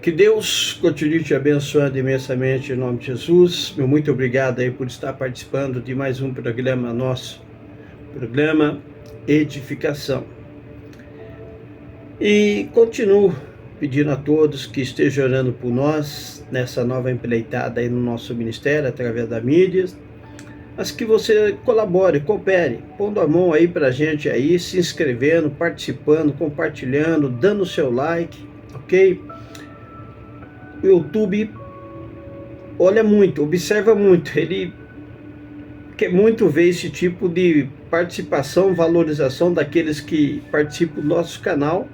Que Deus continue te abençoando imensamente em nome de Jesus. Meu muito obrigado aí por estar participando de mais um programa nosso, programa Edificação. E continuo pedindo a todos que estejam orando por nós nessa nova empreitada aí no nosso ministério, através da mídia, mas que você colabore, coopere, pondo a mão aí pra gente aí, se inscrevendo, participando, compartilhando, dando o seu like, ok? O YouTube olha muito, observa muito, ele quer muito ver esse tipo de participação, valorização daqueles que participam do nosso canal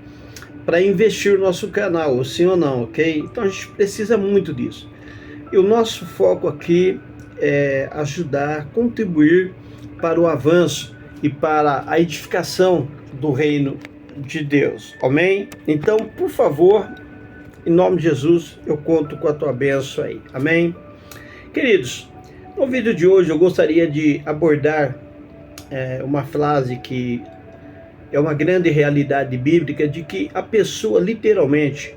para investir no nosso canal, sim ou não, ok? Então a gente precisa muito disso. E o nosso foco aqui é ajudar, contribuir para o avanço e para a edificação do reino de Deus, amém? Então, por favor, em nome de Jesus, eu conto com a tua bênção aí, amém? Queridos, no vídeo de hoje eu gostaria de abordar uma frase que é uma grande realidade bíblica, de que a pessoa literalmente,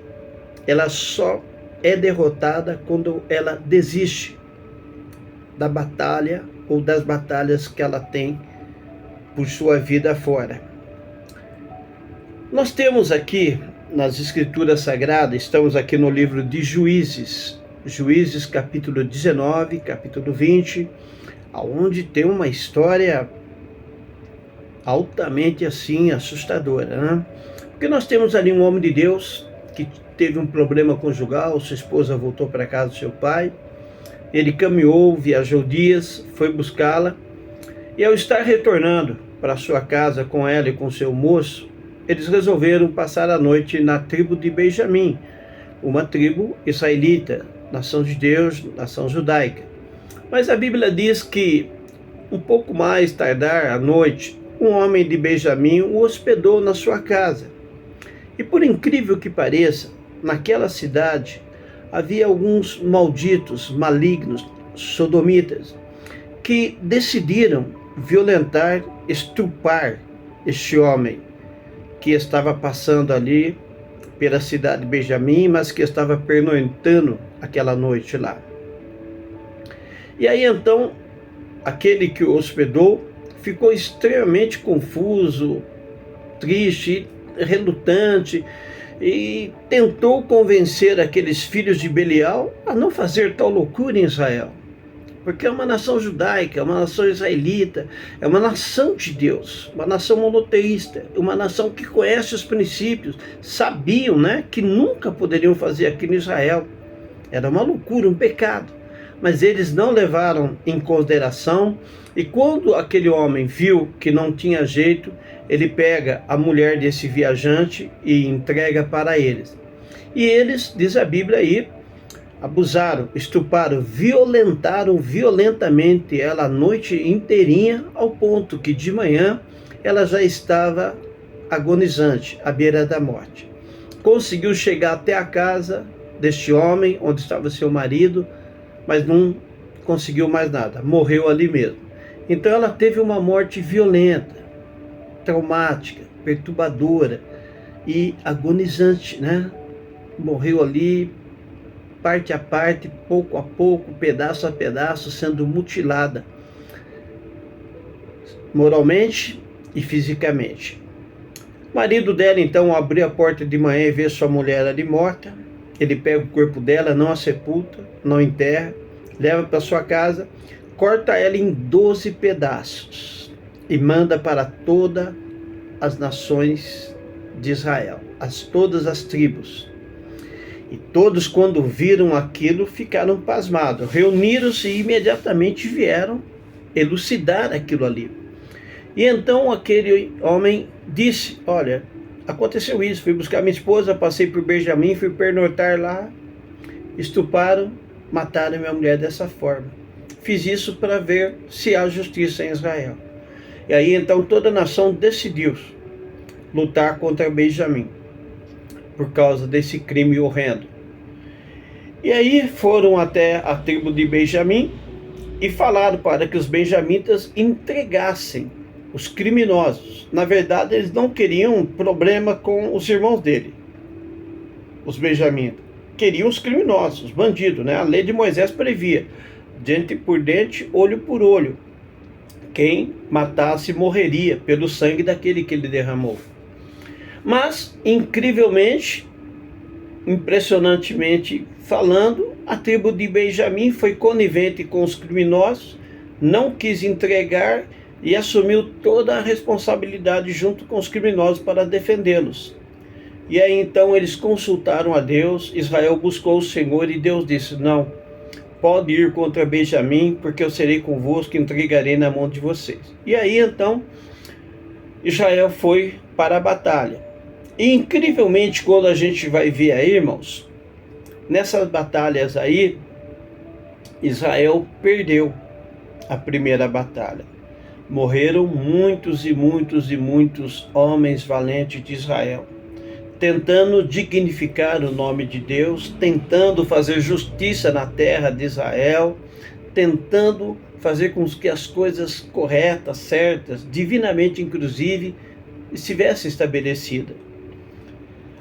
ela só é derrotada quando ela desiste da batalha ou das batalhas que ela tem por sua vida fora. Nós temos aqui nas Escrituras Sagradas, estamos aqui no livro de Juízes, Juízes capítulo 19, capítulo 20, onde tem uma história altamente assim assustadora, né? Porque nós temos ali um homem de Deus que teve um problema conjugal, sua esposa voltou para casa do seu pai, ele caminhou, viajou dias, foi buscá-la, e ao estar retornando para sua casa com ela e com seu moço, eles resolveram passar a noite na tribo de Benjamim, uma tribo israelita, nação de Deus, nação judaica. Mas a Bíblia diz que um pouco mais tardar à noite, um homem de Benjamim o hospedou na sua casa. E por incrível que pareça, naquela cidade havia alguns malditos, malignos, sodomitas, que decidiram violentar, estuprar este homem que estava passando ali pela cidade de Benjamim, mas que estava pernoitando aquela noite lá. E aí então, aquele que o hospedou ficou extremamente confuso, triste, relutante, e tentou convencer aqueles filhos de Belial a não fazer tal loucura em Israel. Porque é uma nação judaica, é uma nação israelita, é uma nação de Deus, uma nação monoteísta, uma nação que conhece os princípios, sabiam, né, que nunca poderiam fazer aquilo em Israel. Era uma loucura, um pecado. Mas eles não levaram em consideração, e quando aquele homem viu que não tinha jeito, ele pega a mulher desse viajante e entrega para eles. E eles, diz a Bíblia aí, abusaram, estupraram, violentaram violentamente ela a noite inteirinha, ao ponto que de manhã ela já estava agonizante, à beira da morte. Conseguiu chegar até a casa deste homem, onde estava seu marido, mas não conseguiu mais nada, morreu ali mesmo. Então ela teve uma morte violenta, traumática, perturbadora e agonizante, né? Morreu ali, parte a parte, pouco a pouco, pedaço a pedaço, sendo mutilada, moralmente e fisicamente. O marido dela então abriu a porta de manhã e vê sua mulher ali morta. Ele pega o corpo dela, não a sepulta, não enterra, leva para sua casa, corta ela em 12 pedaços e manda para todas as nações de Israel, todas as tribos. E todos, quando viram aquilo, ficaram pasmados. Reuniram-se e imediatamente vieram elucidar aquilo ali. E então aquele homem disse: olha, aconteceu isso, fui buscar minha esposa, passei por Benjamim, fui pernoitar lá, estupraram, mataram minha mulher dessa forma. Fiz isso para ver se há justiça em Israel. E aí então toda a nação decidiu lutar contra Benjamim, por causa desse crime horrendo. E aí foram até a tribo de Benjamim e falaram para que os benjamitas entregassem os criminosos. Na verdade, eles não queriam problema com os irmãos dele, os benjamitas. queriam os criminosos, os bandidos, né? A lei de Moisés previa, dente por dente, olho por olho. Quem matasse morreria pelo sangue daquele que ele derramou. Mas, incrivelmente, impressionantemente falando, a tribo de Benjamim foi conivente com os criminosos, não quis entregar e assumiu toda a responsabilidade junto com os criminosos para defendê-los. E aí então eles consultaram a Deus, Israel buscou o Senhor e Deus disse: não, pode ir contra Benjamim, porque eu serei convosco e entregarei na mão de vocês. E aí então Israel foi para a batalha. E incrivelmente, quando a gente vai ver aí, irmãos, nessas batalhas aí, Israel perdeu a primeira batalha. Morreram muitos e muitos e muitos homens valentes de Israel, tentando dignificar o nome de Deus, tentando fazer justiça na terra de Israel, tentando fazer com que as coisas corretas, certas, divinamente inclusive, estivessem estabelecidas.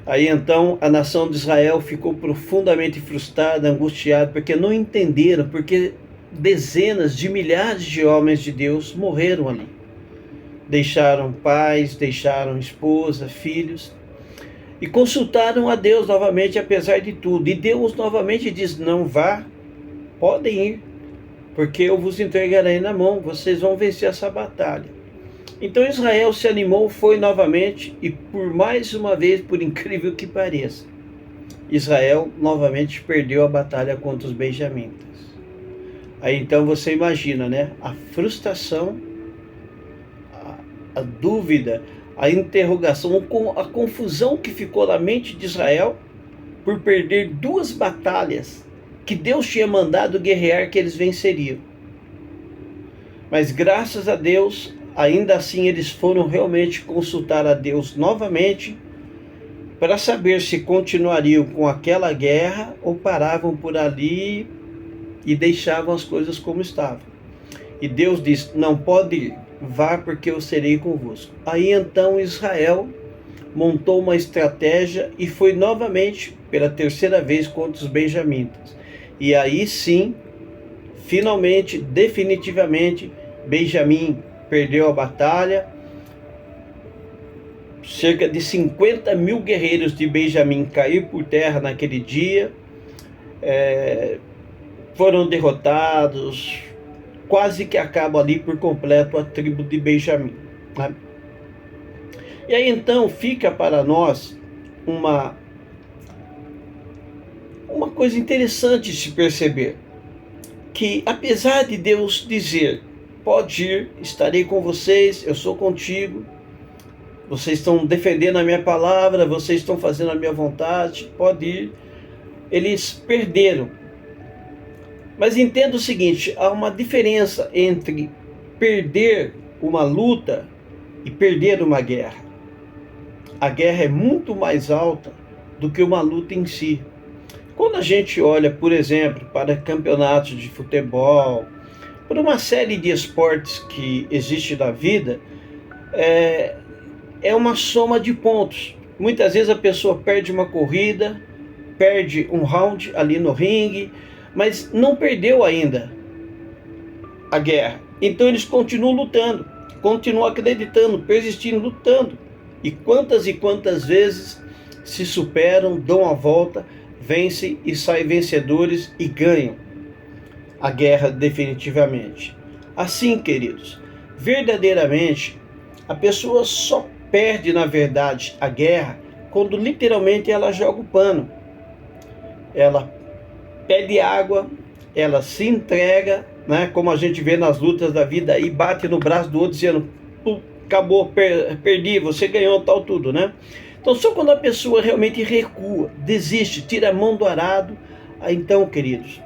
Aí então a nação de Israel ficou profundamente frustrada, angustiada, porque não entenderam, porque dezenas de milhares de homens de Deus morreram ali. Deixaram pais, deixaram esposa, filhos, e consultaram a Deus novamente, apesar de tudo. E Deus novamente diz: não vá, podem ir, porque eu vos entregarei na mão, vocês vão vencer essa batalha. Então Israel se animou, foi novamente, e por mais uma vez, por incrível que pareça, Israel novamente perdeu a batalha contra os benjamitas. Aí então você imagina, né? A frustração, a dúvida, a interrogação, a confusão que ficou na mente de Israel por perder duas batalhas que Deus tinha mandado guerrear, que eles venceriam. Mas graças a Deus, ainda assim eles foram realmente consultar a Deus novamente para saber se continuariam com aquela guerra ou paravam por ali e deixavam as coisas como estavam. E Deus disse: não pode ir, vá, porque eu serei convosco. Aí então Israel montou uma estratégia e foi novamente pela terceira vez contra os benjamitas. E aí sim, finalmente, definitivamente, Benjamim perdeu a batalha. Cerca de 50 mil guerreiros de Benjamim caíram por terra naquele dia, foram derrotados, quase que acaba ali por completo a tribo de Benjamim. Né? E aí então fica para nós uma coisa interessante de se perceber, que apesar de Deus dizer: pode ir, estarei com vocês, eu sou contigo, vocês estão defendendo a minha palavra, vocês estão fazendo a minha vontade, pode ir, eles perderam. Mas entenda o seguinte: há uma diferença entre perder uma luta e perder uma guerra. A guerra é muito mais alta do que uma luta em si. Quando a gente olha, por exemplo, para campeonatos de futebol, por uma série de esportes que existe na vida, é uma soma de pontos. Muitas vezes a pessoa perde uma corrida, perde um round ali no ringue, mas não perdeu ainda a guerra. Então eles continuam lutando, continuam acreditando, persistindo, lutando. E quantas vezes se superam, dão a volta, vencem e saem vencedores e ganham a guerra definitivamente. Assim, queridos, verdadeiramente, a pessoa só perde, na verdade, a guerra quando literalmente ela joga o pano. Ela pede água, ela se entrega, né? Como a gente vê nas lutas da vida, e bate no braço do outro dizendo: acabou, perdi, você ganhou, tal, tudo, né? Então só quando a pessoa realmente recua, desiste, tira a mão do arado, aí então, queridos,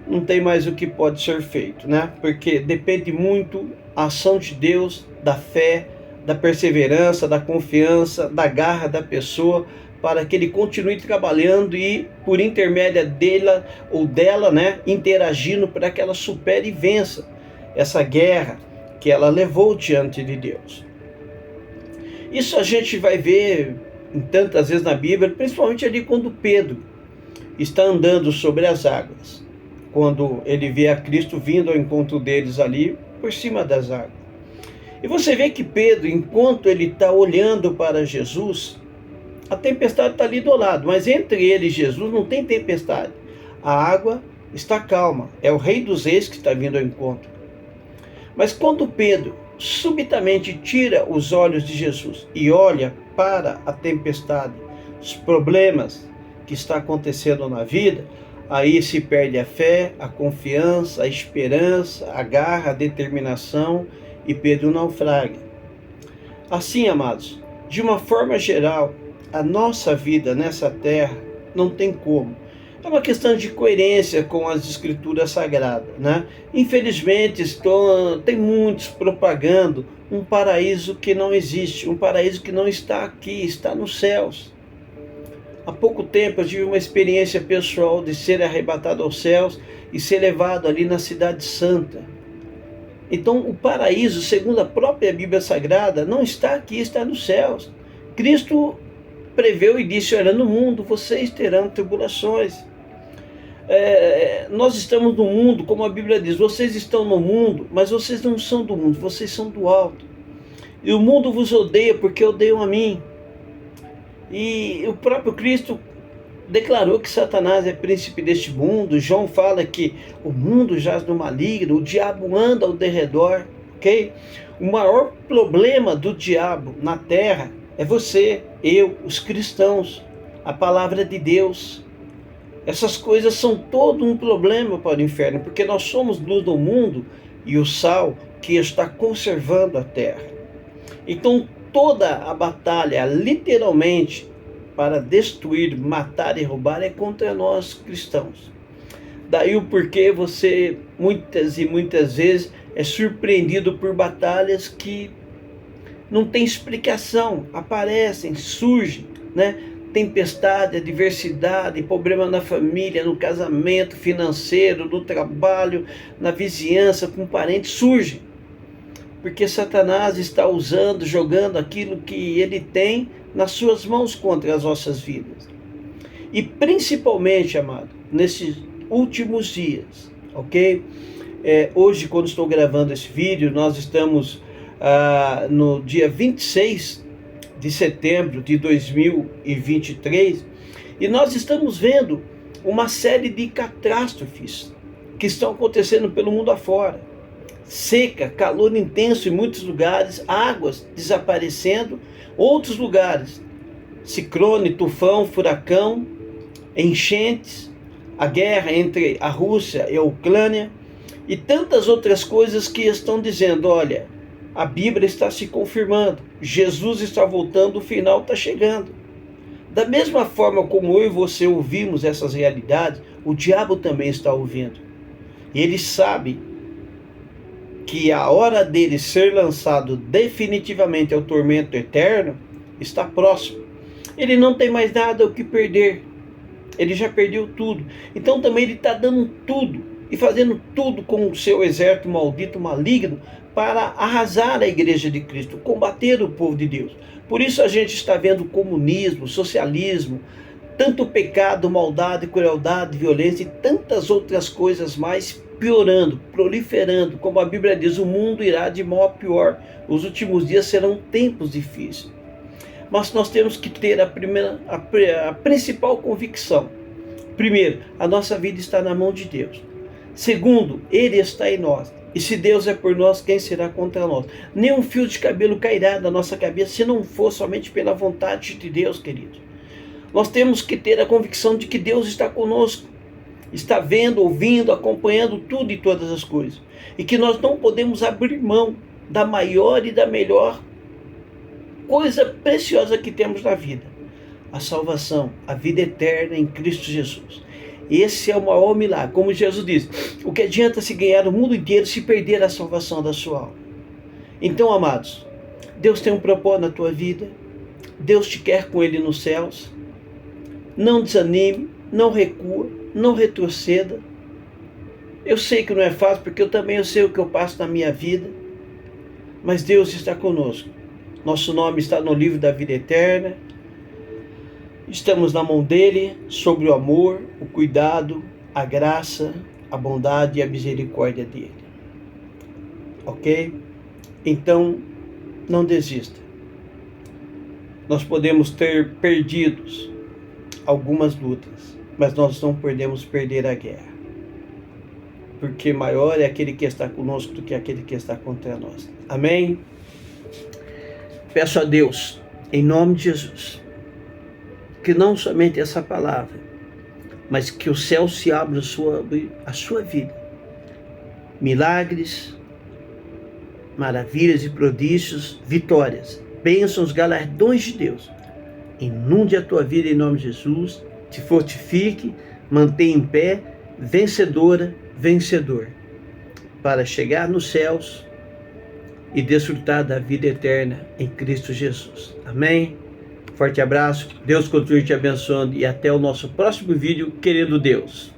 não tem mais o que pode ser feito, né? Porque depende muito a ação de Deus, da fé, da perseverança, da confiança, da garra da pessoa, para que ele continue trabalhando e, por intermédio dela ou dela, né, interagindo para que ela supere e vença essa guerra que ela levou diante de Deus. Isso a gente vai ver em tantas vezes na Bíblia, principalmente ali quando Pedro está andando sobre as águas, quando ele vê a Cristo vindo ao encontro deles ali, por cima das águas. E você vê que Pedro, enquanto ele está olhando para Jesus, a tempestade está ali do lado, mas entre ele e Jesus não tem tempestade. A água está calma, é o Rei dos Reis que está vindo ao encontro. Mas quando Pedro subitamente tira os olhos de Jesus e olha para a tempestade, os problemas que está acontecendo na vida, aí se perde a fé, a confiança, a esperança, a garra, a determinação, e Pedro naufraga. Assim, amados, de uma forma geral, a nossa vida nessa terra não tem como. É uma questão de coerência com as escrituras sagradas, né? Infelizmente, tem muitos propagando um paraíso que não existe, um paraíso que não está aqui, está nos céus. Há pouco tempo eu tive uma experiência pessoal de ser arrebatado aos céus e ser levado ali na Cidade Santa. Então, o paraíso, segundo a própria Bíblia Sagrada, não está aqui, está nos céus. Cristo preveu e disse: olha, no mundo vocês terão tribulações. Nós estamos no mundo, como a Bíblia diz, vocês estão no mundo, mas vocês não são do mundo, vocês são do alto. E o mundo vos odeia porque odeiam a mim. E o próprio Cristo declarou que Satanás é príncipe deste mundo. João fala que o mundo jaz no maligno, o diabo anda ao derredor, ok? O maior problema do diabo na terra é você, eu, os cristãos, a palavra de Deus. Essas coisas são todo um problema para o inferno, porque nós somos luz do mundo e o sal que está conservando a terra. Então toda a batalha, literalmente, para destruir, matar e roubar é contra nós cristãos. Daí o porquê você muitas e muitas vezes é surpreendido por batalhas que não tem explicação, aparecem, surgem, né? Tempestade, adversidade, problema na família, no casamento, financeiro, no trabalho, na vizinhança, com parentes, surge. Porque Satanás está usando, jogando aquilo que ele tem nas suas mãos contra as nossas vidas. E principalmente, amado, nesses últimos dias, ok? Hoje, quando estou gravando esse vídeo, nós estamos no dia 26 de setembro de 2023, e nós estamos vendo uma série de catástrofes que estão acontecendo pelo mundo afora. Seca, calor intenso em muitos lugares, águas desaparecendo, outros lugares, ciclone, tufão, furacão, enchentes, a guerra entre a Rússia e a Ucrânia e tantas outras coisas que estão dizendo: olha, a Bíblia está se confirmando, Jesus está voltando, o final está chegando. Da mesma forma como eu e você ouvimos essas realidades, o diabo também está ouvindo. E ele sabe que a hora dele ser lançado definitivamente ao tormento eterno está próximo. Ele não tem mais nada o que perder. Ele já perdeu tudo. Então também ele está dando tudo e fazendo tudo com o seu exército maldito, maligno, para arrasar a igreja de Cristo, combater o povo de Deus. Por isso a gente está vendo comunismo, socialismo, tanto pecado, maldade, crueldade, violência e tantas outras coisas mais piorando, proliferando. Como a Bíblia diz, o mundo irá de mal a pior. Os últimos dias serão tempos difíceis. Mas nós temos que ter a principal convicção. Primeiro, a nossa vida está na mão de Deus. Segundo, Ele está em nós. E se Deus é por nós, quem será contra nós? Nenhum fio de cabelo cairá da nossa cabeça se não for somente pela vontade de Deus, querido. Nós temos que ter a convicção de que Deus está conosco. Está vendo, ouvindo, acompanhando tudo e todas as coisas. E que nós não podemos abrir mão da maior e da melhor coisa preciosa que temos na vida. A salvação, a vida eterna em Cristo Jesus. Esse é o maior milagre. Como Jesus diz, o que adianta se ganhar o mundo inteiro se perder a salvação da sua alma? Então, amados, Deus tem um propósito na tua vida. Deus te quer com Ele nos céus. Não desanime, não recua, não retroceda. Eu sei que não é fácil, porque eu sei o que eu passo na minha vida. Mas Deus está conosco. Nosso nome está no livro da vida eterna. Estamos na mão dele, sobre o amor, o cuidado, a graça, a bondade e a misericórdia dele. Ok? Então, não desista. Nós podemos ter perdidos algumas lutas, mas nós não podemos perder a guerra. Porque maior é aquele que está conosco do que aquele que está contra nós. Amém? Peço a Deus, em nome de Jesus, que não somente essa palavra, mas que o céu se abra sobre a sua vida. Milagres, maravilhas e prodígios, vitórias, bênçãos, galardões de Deus. Inunde a tua vida em nome de Jesus, te fortifique, mantenha em pé, vencedora, vencedor, para chegar nos céus e desfrutar da vida eterna em Cristo Jesus. Amém? Forte abraço, Deus continue te abençoando e até o nosso próximo vídeo, querendo Deus.